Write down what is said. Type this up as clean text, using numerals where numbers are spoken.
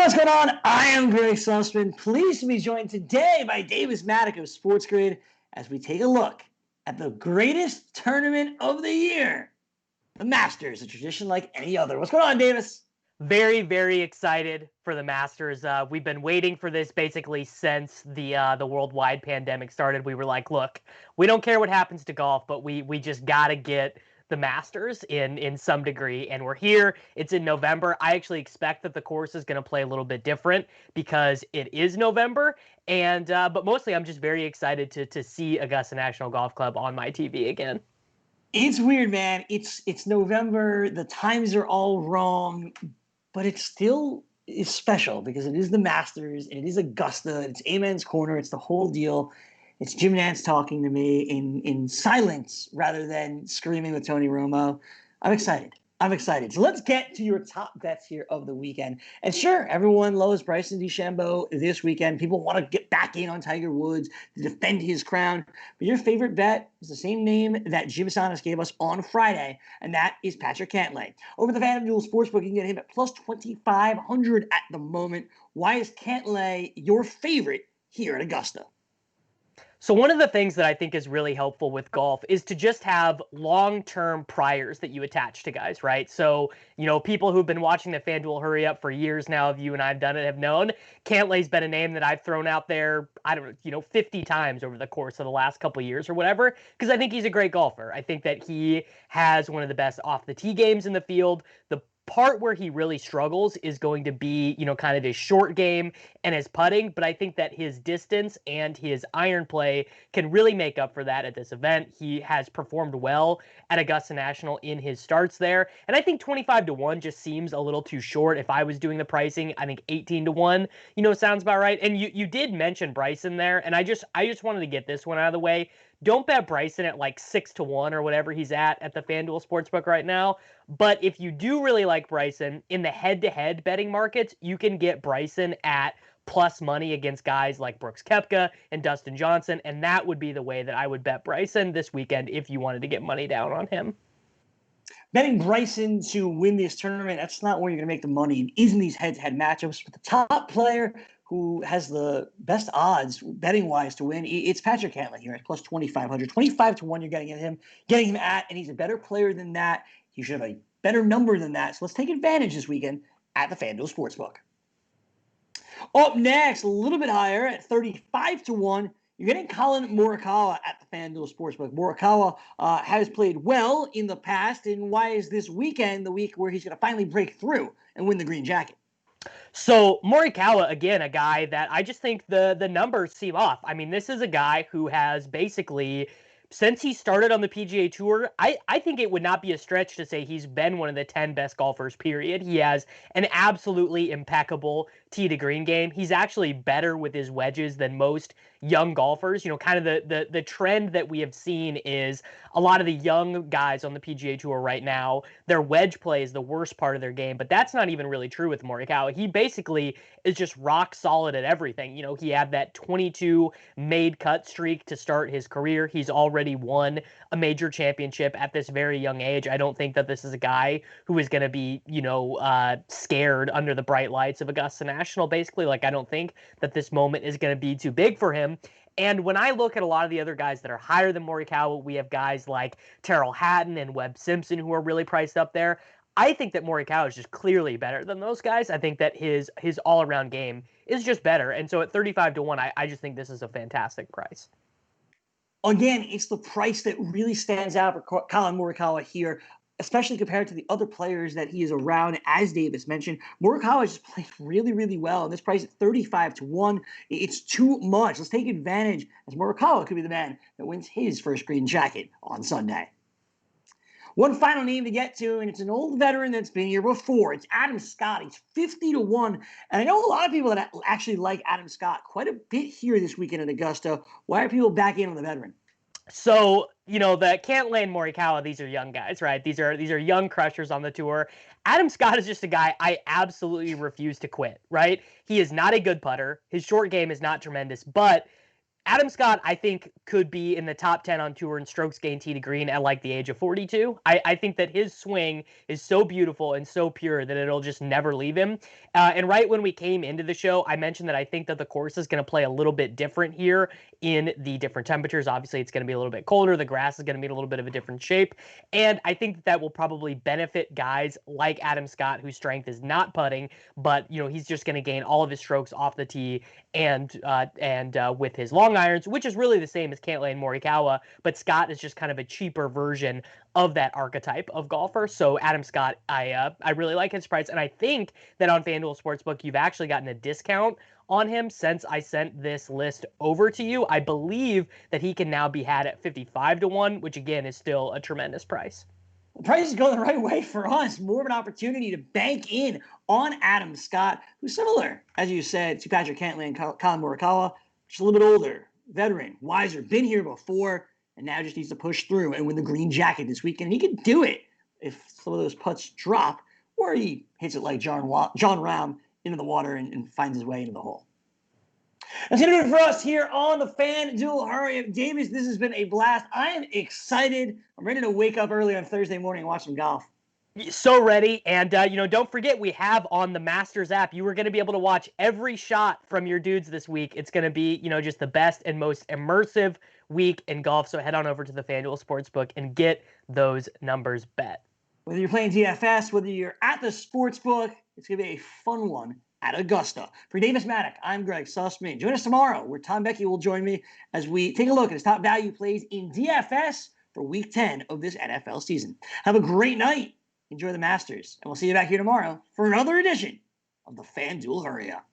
What's going on? I am Gregg Sussman. Pleased to be joined today by Mattek of SportsGrid as we take a look at the greatest tournament of the year, the Masters, a tradition like any other. What's going on, Davis? Very, very excited for the Masters. We've been waiting for this basically since the worldwide pandemic started. We were like, look, we don't care what happens to golf, but we just got to get the Masters in some degree, and we're here. It's in November. I actually expect that the course is going to play a little bit different because it is November, and but mostly I'm just very excited to see Augusta National Golf Club on my TV again. It's weird, man. It's November. The times are all wrong, but it still is special because it is the Masters and it is Augusta. It's Amen's Corner. It's the whole deal. It's Jim Nantz talking to me in silence rather than screaming with Tony Romo. I'm excited. So let's get to your top bets here of the weekend. And sure, everyone loves Bryson DeChambeau this weekend. People want to get back in on Tiger Woods to defend his crown. But your favorite bet is the same name that Jim Sannes gave us on Friday, and that is Patrick Cantlay. Over the FanDuel Sportsbook, you can get him at plus 2,500 at the moment. Why is Cantlay your favorite here at Augusta? So one of the things that I think is really helpful with golf is to just have long-term priors that you attach to guys, right? So, people who've been watching the FanDuel Hurry Up for years now, if you and I have done it, have known Cantlay's been a name that I've thrown out there, 50 times over the course of the last couple of years or whatever, because I think he's a great golfer. I think that he has one of the best off-the-tee games in the field. The part where he really struggles is going to be, kind of his short game and his putting, but I think that his distance and his iron play can really make up for that at this event. He has performed well at Augusta National in his starts there, and I think 25-1 just seems a little too short. If I was doing the pricing, I think 18-1, sounds about right. And you did mention Bryson there, and I just wanted to get this one out of the way. Don't bet Bryson at like 6-1 or whatever he's at the FanDuel Sportsbook right now. But if you do really like Bryson, in the head-to-head betting markets, you can get Bryson at plus money against guys like Brooks Koepka and Dustin Johnson, and that would be the way that I would bet Bryson this weekend if you wanted to get money down on him. Betting Bryson to win this tournament, that's not where you're going to make the money. It is in these head-to-head matchups. But the top player who has the best odds betting-wise to win, it's Patrick Cantlay here at plus 2,500. 25-1 you're getting him at, and he's a better player than that. He should have a better number than that. So let's take advantage this weekend at the FanDuel Sportsbook. Up next, a little bit higher at 35-1. You're getting Colin Morikawa at the FanDuel Sportsbook. Morikawa has played well in the past, and why is this weekend the week where he's going to finally break through and win the green jacket? So Morikawa, again, a guy that I just think the numbers seem off. I mean, this is a guy who has basically, since he started on the PGA Tour, I think it would not be a stretch to say he's been one of the 10 best golfers, period. He has an absolutely impeccable tee to green game. He's actually better with his wedges than most young golfers. Kind of the trend that we have seen is a lot of the young guys on the PGA Tour right now, their wedge play is the worst part of their game, but that's not even really true with Morikawa. He basically is just rock solid at everything. He had that 22 made cut streak to start his career. He's already won a major championship at this very young age. I don't think that this is a guy who is going to be, scared under the bright lights of Augusta National, basically. Like, I don't think that this moment is going to be too big for him. And when I look at a lot of the other guys that are higher than Morikawa, we have guys like Terrell Hatton and Webb Simpson who are really priced up there. I think that Morikawa is just clearly better than those guys. I think that his all-around game is just better. And so at 35-1, I just think this is a fantastic price. Again, it's the price that really stands out for Colin Morikawa here, especially compared to the other players that he is around. As Davis mentioned, Morikawa just played really, really well. And this price at 35-1, it's too much. Let's take advantage, as Morikawa could be the man that wins his first green jacket on Sunday. One final name to get to, and it's an old veteran that's been here before. It's Adam Scott. He's 50-1. And I know a lot of people that actually like Adam Scott quite a bit here this weekend at Augusta. Why are people back in on the veteran? So, the Cantlay and Morikawa, these are young guys, right? These are young crushers on the tour. Adam Scott is just a guy I absolutely refuse to quit, right? He is not a good putter. His short game is not tremendous, but Adam Scott, I think, could be in the top 10 on tour in strokes gained tee to green at like the age of 42. I think that his swing is so beautiful and so pure that it'll just never leave him. And right when we came into the show, I mentioned that I think that the course is going to play a little bit different here in the different temperatures. Obviously, it's going to be a little bit colder. The grass is going to be in a little bit of a different shape. And I think that will probably benefit guys like Adam Scott, whose strength is not putting, but he's just going to gain all of his strokes off the tee and with his long irons, which is really the same as Catley and Morikawa, but Scott is just kind of a cheaper version of that archetype of golfer. So Adam Scott, I really like his price, and I think that on FanDuel Sportsbook you've actually gotten a discount on him since I sent this list over to you. I believe that he can now be had at 55-1, which again is still a tremendous price. The price is going the right way for us. More of an opportunity to bank in on Adam Scott, who's similar, as you said, to Patrick Cantlay and Colin Morikawa, just a little bit older, veteran, wiser, been here before, and now just needs to push through and win the green jacket this weekend. And he can do it if some of those putts drop, or he hits it like John Rahm into the water and finds his way into the hole. That's going to do it for us here on the FanDuel Hurry Up. Davis, this has been a blast. I am excited. I'm ready to wake up early on Thursday morning and watch some golf. So ready. And, don't forget, we have on the Masters app, you are going to be able to watch every shot from your dudes this week. It's going to be, just the best and most immersive week in golf. So head on over to the FanDuel Sportsbook and get those numbers bet. Whether you're playing DFS, whether you're at the Sportsbook, it's going to be a fun one at Augusta. For Davis Mattek, I'm Gregg Sussman. Join us tomorrow where Tom Becky will join me as we take a look at his top value plays in DFS for Week 10 of this NFL season. Have a great night. Enjoy the Masters. And we'll see you back here tomorrow for another edition of the FanDuel Hurry Up.